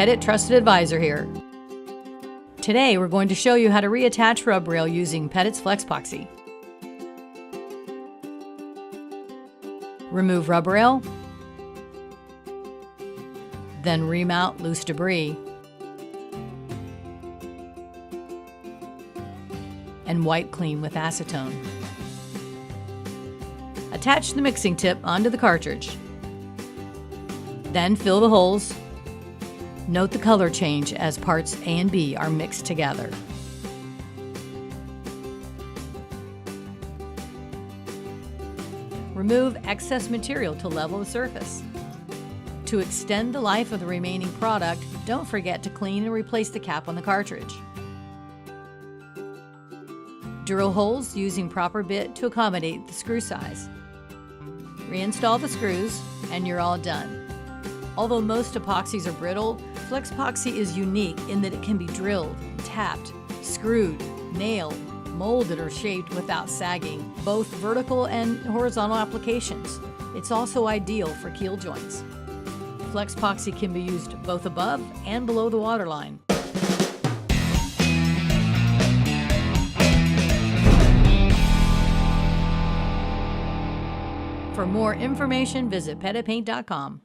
Pettit Trusted Advisor here. Today we're going to show you how to reattach Rubrail using Pettit's Flexpoxy. Remove Rubrail, then remount loose debris, and wipe clean with acetone. Attach the mixing tip onto the cartridge. Then fill the holes. Note the color change as parts A and B are mixed together. Remove excess material to level the surface. To extend the life of the remaining product, don't forget to clean and replace the cap on the cartridge. Drill holes using proper bit to accommodate the screw size. Reinstall the screws and you're all done. Although most epoxies are brittle, Flexpoxy is unique in that it can be drilled, tapped, screwed, nailed, molded or shaped without sagging, both vertical and horizontal applications. It's also ideal for keel joints. Flexpoxy can be used both above and below the waterline. For more information, visit pettitpaint.com.